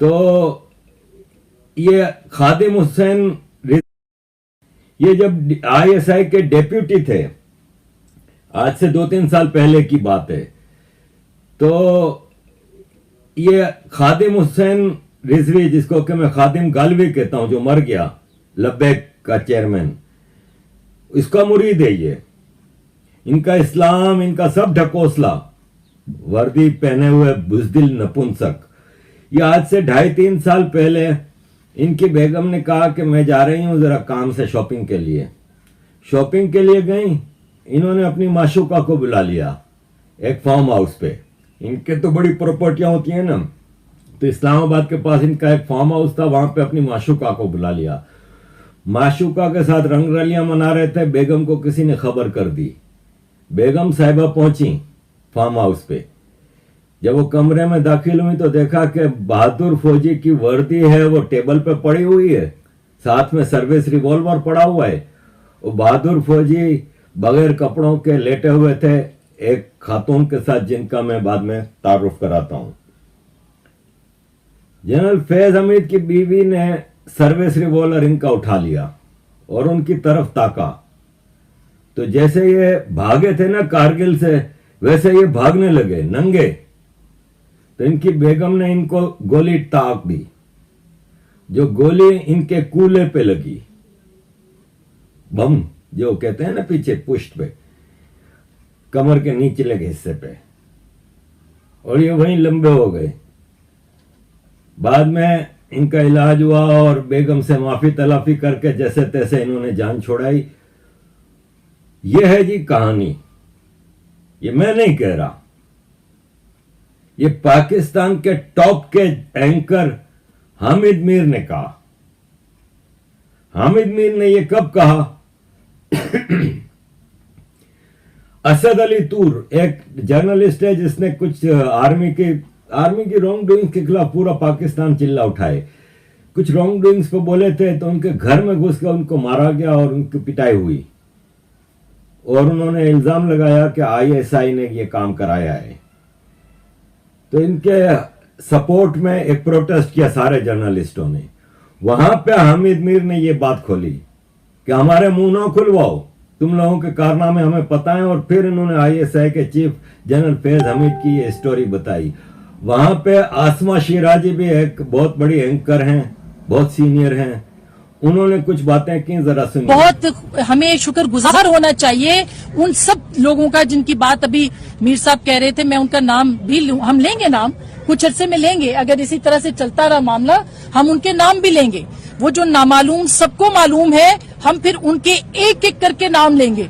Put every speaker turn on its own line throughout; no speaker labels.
तो ये खादिम हुसैन ये जब आईएसआई के डेप्यूटी थे, आज से 2-3 साल पहले की बात है, तो ये खादिम हुसैन रिजवी, जिसको कि मैं खादिम गालवी कहता हूं, जो मर गया, लब्बैक का चेयरमैन, इसका मुरीद है ये। इनका इस्लाम, इनका सब ढकोसला, वर्दी पहने हुए बुजदिल नपुंसक। ये आज से 2.5-3 साल पहले इनकी बेगम ने कहा कि मैं जा रही हूं जरा काम से शॉपिंग के लिए। शॉपिंग के लिए गई, इन्होंने अपनी माशूका को बुला लिया एक फार्म हाउस पे। इनके तो बड़ी प्रॉपर्टियां होती हैं ना, तो इस्लामाबाद के पास इनका एक फार्म हाउस था, वहां पे अपनी माशूका को बुला लिया। माशूका के साथ रंगरलियां मना रहे थे, बेगम को किसी ने खबर कर दी। बेगम साहिबा पहुंची फार्म हाउस पे। जब वो कमरे में दाखिल हुई तो देखा कि बहादुर फौजी की वर्दी है वो टेबल पे पड़ी हुई है, साथ में सर्विस रिवॉल्वर पड़ा हुआ है। वो बहादुर फौजी बगैर कपड़ों के लेटे हुए थे एक खातून के साथ, जिनका मैं बाद में तारुफ कराता हूं। जनरल फैज हमीद की बीवी ने सर्विस रिवॉल्वर इनका उठा लिया और उनकी तरफ ताका, तो जैसे ये भागे थे ना कारगिल से, वैसे ये भागने लगे नंगे। तो इनकी बेगम ने इनको गोली ताक दी, जो गोली इनके कूले पे लगी, बम जो कहते हैं ना पीछे पुष्ट पे, कमर के निचले हिस्से पे, और ये वहीं लंबे हो गए। बाद में इनका इलाज हुआ और बेगम से माफी तलाफी करके जैसे तैसे इन्होंने जान छोड़ाई। ये है जी कहानी, ये मैं नहीं कह रहा, ये पाकिस्तान के टॉप के एंकर हामिद मीर ने कहा। हामिद मीर ने ये कब कहा? असद अली तूर एक जर्नलिस्ट है जिसने कुछ आर्मी की रॉन्ग डूइंग्स के खिलाफ पूरा पाकिस्तान चिल्ला उठाए। कुछ रॉन्ग डूइंग्स पे बोले थे तो उनके घर में घुस कर उनको मारा गया और उनकी पिटाई हुई, और उन्होंने इल्जाम लगाया कि आईएसआई ने ये काम कराया है। तो इनके सपोर्ट में एक प्रोटेस्ट किया सारे जर्नलिस्टों ने। वहां पे हामिद मीर ने ये बात खोली कि हमारे मुंह ना खुलवाओ, तुम लोगों के कारनामे हमें पता है। और फिर इन्होंने आईएसआई के चीफ जनरल फैज हमीद की ये स्टोरी बताई। वहां पे आसमा शिराजी भी एक बहुत बड़ी एंकर हैं, बहुत सीनियर हैं, उन्होंने कुछ बातें की, जरा सुनिए।
बहुत हमें शुक्रगुजार होना चाहिए उन सब लोगों का जिनकी बात अभी मीर साहब कह रहे थे। मैं उनका नाम भी हम लेंगे, नाम कुछ अरसे में लेंगे। अगर इसी तरह से चलता रहा मामला, हम उनके नाम भी लेंगे। वो जो नामालूम सबको मालूम है, हम फिर उनके एक एक करके नाम लेंगे।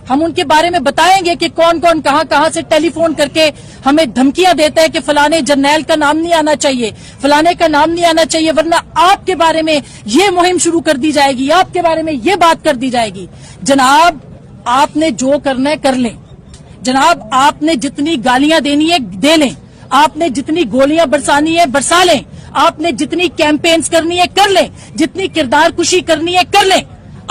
हम उनके बारे में बताएंगे कि कौन कौन कहां से टेलीफोन करके हमें धमकियां देता है कि फलाने जर्नैल का नाम नहीं आना चाहिए, फलाने का नाम नहीं आना चाहिए, वरना आपके बारे में ये मुहिम शुरू कर दी जाएगी, आपके बारे में ये बात कर दी जाएगी। जनाब, आपने जो करना है कर लें। जनाब, आपने जितनी गालियां देनी है दे लें, आपने जितनी गोलियां बरसानी है बरसा लें, आपने जितनी कैंपेन्स करनी है कर लें, जितनी किरदार कुशी करनी है कर लें,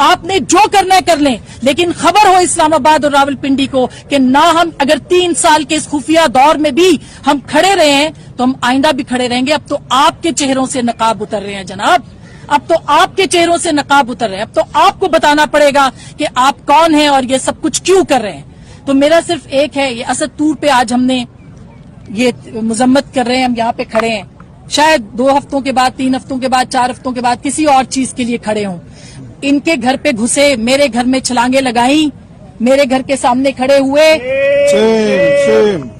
आपने जो करना है कर लें। लेकिन खबर हो इस्लामाबाद और रावलपिंडी को कि ना हम अगर 3 साल के इस खुफिया दौर में भी हम खड़े रहे हैं तो हम आइंदा भी खड़े रहेंगे। अब तो आपके चेहरों से नकाब उतर रहे हैं जनाब, अब तो आपके चेहरों से नकाब उतर रहे हैं। अब तो आपको बताना पड़ेगा कि आप कौन हैं और ये सब कुछ क्यों कर रहे हैं। तो मेरा सिर्फ एक है, ये असद तूर पे आज हमने ये मजम्मत कर रहे हैं, हम यहाँ पे खड़े हैं। शायद 2 हफ्तों के बाद, 3 हफ्तों के बाद, 4 हफ्तों के बाद किसी और चीज के लिए खड़े हों। इनके घर पे घुसे, मेरे घर में छलांगे लगाई, मेरे घर के सामने खड़े हुए,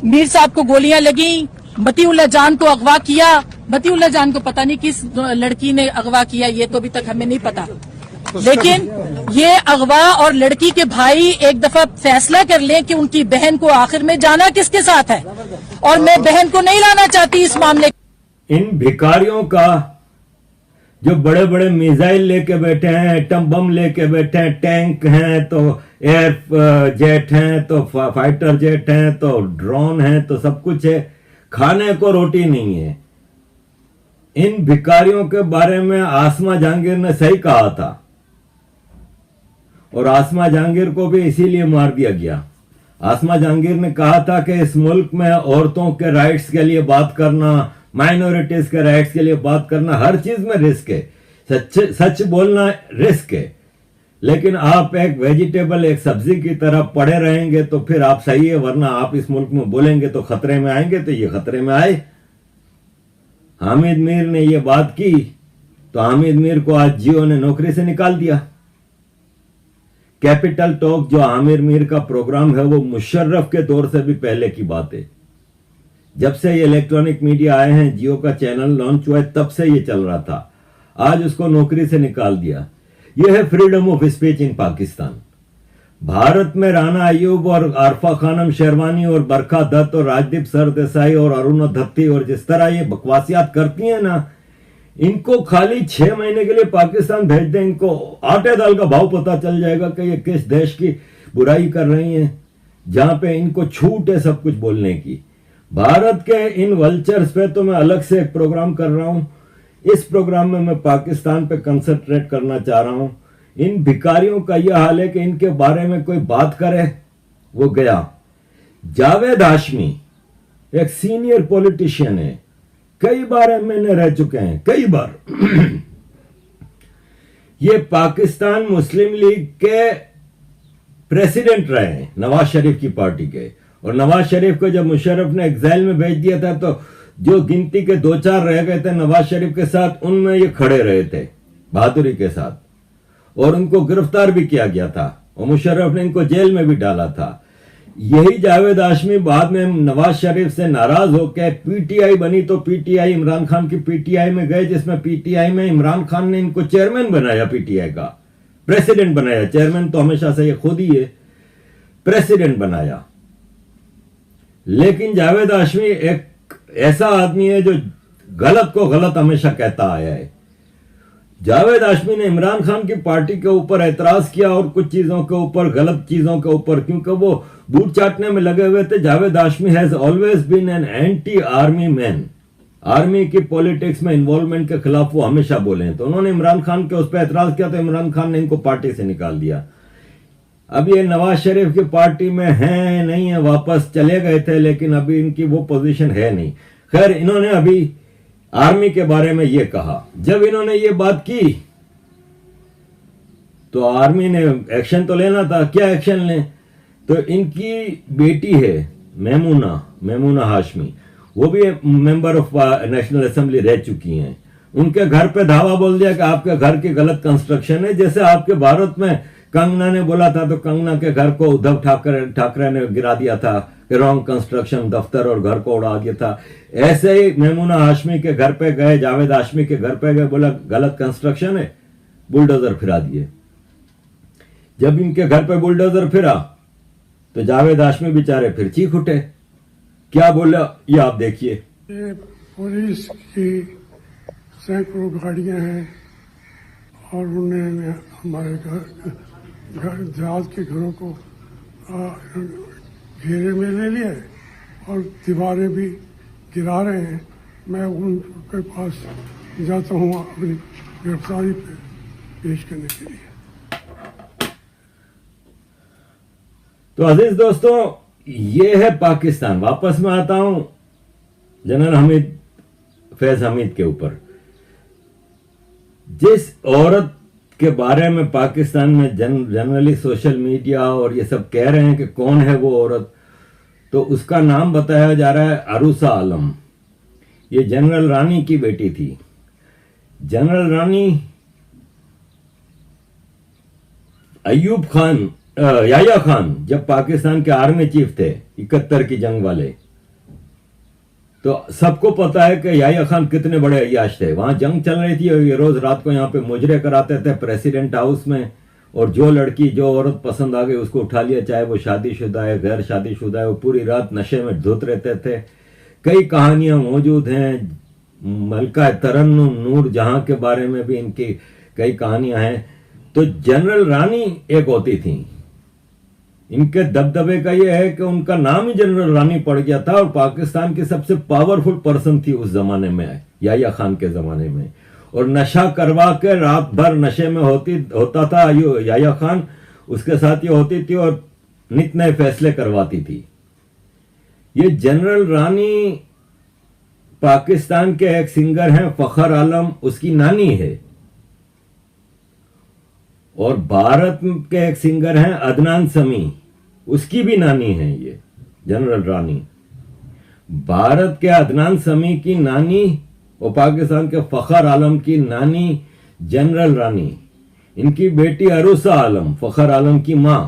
मीर साहब को गोलियां लगी, मतीउल्लाह जान को अगवा किया। मतीउल्लाह जान को पता नहीं किस लड़की ने अगवा किया, ये तो अभी तक हमें नहीं पता, लेकिन ये अगवा और लड़की के भाई एक दफा फैसला कर लें कि उनकी बहन को आखिर में जाना किसके साथ है। और मैं बहन को नहीं लाना चाहती इस मामले।
इन भिखारियों का जो बड़े बड़े मिसाइल लेके बैठे हैं, एटम बम लेके बैठे हैं, टैंक हैं तो एयर जेट हैं तो फाइटर जेट हैं तो ड्रोन हैं तो सब कुछ है, खाने को रोटी नहीं है। इन भिखारियों के बारे में आसमा जहांगीर ने सही कहा था, और आसमा जहांगीर को भी इसीलिए मार दिया गया। आसमा जहांगीर ने कहा था कि इस मुल्क में औरतों के राइट्स के लिए बात करना, माइनॉरिटीज के राइट्स के लिए बात करना, हर चीज में रिस्क है। सच बोलना रिस्क है, लेकिन आप एक वेजिटेबल, एक सब्जी की तरह पड़े रहेंगे तो फिर आप सही है, वरना आप इस मुल्क में बोलेंगे तो खतरे में आएंगे। तो ये खतरे में आए। हामिद मीर ने ये बात की तो हामिद मीर को आज जियो ने नौकरी से निकाल दिया। कैपिटल टॉक जो आमिर मीर का प्रोग्राम है वो मुशर्रफ के दौर से भी पहले की बात है। जब से ये इलेक्ट्रॉनिक मीडिया आए हैं, जियो का चैनल लॉन्च हुआ है, तब से ये चल रहा था। आज उसको नौकरी से निकाल दिया। यह है freedom of speech in Pakistan. Bharat में राना अयूब और आरफा खानम शेरवानी और बरखा दत्त और राजदीप सरदेसाई और अरुण धत्ती और जिस तरह ये बकवासियात करती हैं ना, इनको खाली 6 महीने के लिए पाकिस्तान भेज दें, इनको आटे दाल का भाव पता चल जाएगा कि ये किस देश की बुराई कर रही हैं, जहां पे इनको छूट है सब कुछ बोलने की। भारत के इन वल्चर्स पे तो मैं अलग से एक प्रोग्राम कर रहा हूं। इस प्रोग्राम में मैं पाकिस्तान पे कंसंट्रेट करना चाह रहा हूं। इन भिखारियों का यह हाल है कि इनके बारे में कोई बात करे वो गया। जावेद हाशमी एक सीनियर पॉलिटिशियन है, कई बार एमएनए रह चुके हैं, कई बार। ये पाकिस्तान मुस्लिम लीग के प्रेसिडेंट रहे हैं, नवाज शरीफ की पार्टी के। और नवाज शरीफ को जब मुशर्रफ ने एग्जाइल में भेज दिया था तो जो गिनती के 2-4 रह गए थे नवाज शरीफ के साथ, उनमें ये खड़े रहे थे बहादुरी के साथ, और उनको गिरफ्तार भी किया गया था और मुशर्रफ ने इनको जेल में भी डाला था। यही जावेद हाशमी बाद में नवाज शरीफ से नाराज होकर पीटीआई बनी तो पीटीआई, इमरान खान की पीटीआई में गए, जिसमें पीटीआई में इमरान खान ने इनको चेयरमैन बनाया, पीटीआई का प्रेसिडेंट बनाया। चेयरमैन तो हमेशा से ये खुद ही है, प्रेसिडेंट बनाया। लेकिन जावेद हाशमी एक ऐसा आदमी है जो गलत को गलत हमेशा कहता आया है। जावेद हाशमी ने इमरान खान की पार्टी के ऊपर एतराज किया और कुछ चीजों के ऊपर, गलत चीजों के ऊपर, क्योंकि वो बूट चाटने में लगे हुए थे। Javed Hashmi has always been an anti army man. Army की पॉलिटिक्स में इन्वॉल्वमेंट के खिलाफ वो हमेशा बोले हैं। तो उन्होंने इमरान खान के उस पर एतराज किया तो इमरान खान ने इनको पार्टी से निकाल दिया। अब ये नवाज शरीफ की पार्टी में है नहीं है, वापस चले गए थे, लेकिन अभी इनकी वो पोजीशन है नहीं। खैर, इन्होंने अभी आर्मी के बारे में ये कहा। जब इन्होंने ये बात की तो आर्मी ने एक्शन तो लेना था। क्या एक्शन लें? तो इनकी बेटी है मेमूना हाशमी, वो भी मेंबर ऑफ नेशनल असेंबली रह चुकी हैं। उनके घर पे धावा बोल दिया कि आपके घर की गलत कंस्ट्रक्शन है। जैसे आपके भारत में कंगना ने बोला था तो कंगना के घर को उद्धव ठाकरे ने गिरा दिया था कि रॉन्ग कंस्ट्रक्शन, दफ्तर और घर को उड़ा दिया था। ऐसे ही मेमूना हाशमी के घर पे गए, जावेद हाशमी के घर पे गए, बोला गलत कंस्ट्रक्शन है, बुलडोजर फिरा दिए। जब इनके घर पे बुलडोजर फिरा तो जावेद हाशमी बेचारे फिर चीख उठे। क्या बोला ये आप देखिए।
पुलिस की सैकड़ों गाड़ियां हैं और उन्होंने हमारे घर देहात के घरों को घेरे में ले लिया है और दीवारें भी गिरा रहे हैं। मैं उनके पास जाता हूँ अपनी गिरफ्तारी पे पेश करने के लिए।
तो अजीज दोस्तों, ये है पाकिस्तान। वापस में आता हूं जनरल फैज हमीद के ऊपर। जिस औरत के बारे में पाकिस्तान में जनरली सोशल मीडिया और ये सब कह रहे हैं कि कौन है वो औरत, तो उसका नाम बताया जा रहा है अरूसा आलम। ये जनरल रानी की बेटी थी। जनरल रानी अयूब खान, याया खान जब पाकिस्तान के आर्मी चीफ थे 71 की जंग वाले, तो सबको पता है कि याया खान कितने बड़े अय्याश थे। वहां जंग चल रही थी और ये रोज रात को यहाँ पे मुजरे कराते थे प्रेसिडेंट हाउस में, और जो लड़की जो औरत पसंद आ गई उसको उठा लिया, चाहे वो शादीशुदा है गैर शादीशुदा है, वो पूरी रात नशे में धुत रहते थे। कई कहानियां मौजूद हैं। मलका तरन्नुम नूर जहां के बारे में भी इनकी कई कहानियां हैं। तो जनरल रानी एक होती थी। इनके दबदबे का यह है कि उनका नाम ही जनरल रानी पड़ गया था और पाकिस्तान की सबसे पावरफुल पर्सन थी उस जमाने में, याया खान के जमाने में। और नशा करवा के रात भर नशे में होता था याया खान, उसके साथ ये होती थी और नित नए फैसले करवाती थी। ये जनरल रानी पाकिस्तान के एक सिंगर हैं फखर आलम, उसकी नानी है। और भारत के एक सिंगर हैं अदनान समी, उसकी भी नानी है ये जनरल रानी। भारत के अदनान समी की नानी और पाकिस्तान के फखर आलम की नानी जनरल रानी। इनकी बेटी अरूसा आलम, फखर आलम की मां,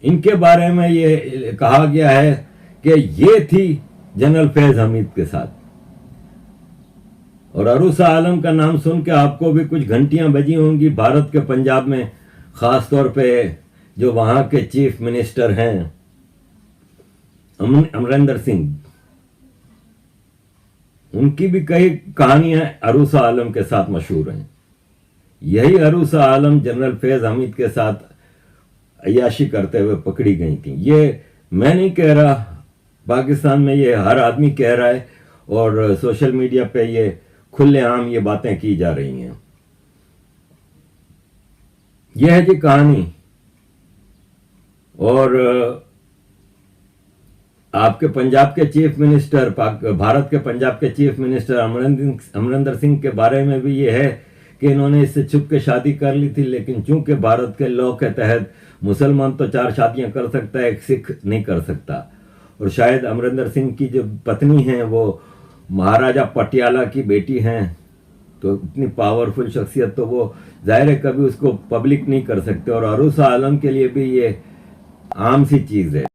इनके बारे में ये कहा गया है कि ये थी जनरल फैज हमीद के साथ। और अरूसा आलम का नाम सुन के आपको भी कुछ घंटियां बजी होंगी भारत के पंजाब में, खास तौर पे जो वहां के चीफ मिनिस्टर हैं अमरिंदर सिंह, उनकी भी कई कहानियां अरूसा आलम के साथ मशहूर हैं। यही अरूसा आलम जनरल फैज हमीद के साथ अय्याशी करते हुए पकड़ी गई थी। ये मैं नहीं कह रहा, पाकिस्तान में ये हर आदमी कह रहा है और सोशल मीडिया पे ये खुलेआम ये बातें की जा रही हैं। यह है जी कहानी। और आपके पंजाब के चीफ मिनिस्टर, भारत के पंजाब के चीफ मिनिस्टर अमरिंदर सिंह के बारे में भी ये है कि इन्होंने इससे छुप के शादी कर ली थी, लेकिन चूंकि भारत के लॉ के तहत मुसलमान तो 4 शादियां कर सकता है, एक सिख नहीं कर सकता। और शायद अमरिंदर सिंह की जो पत्नी है वो महाराजा पटियाला की बेटी हैं, तो इतनी पावरफुल शख्सियत तो वो जाहिर है कभी उसको पब्लिक नहीं कर सकते। और अरूसा आलम के लिए भी ये आम सी चीज है।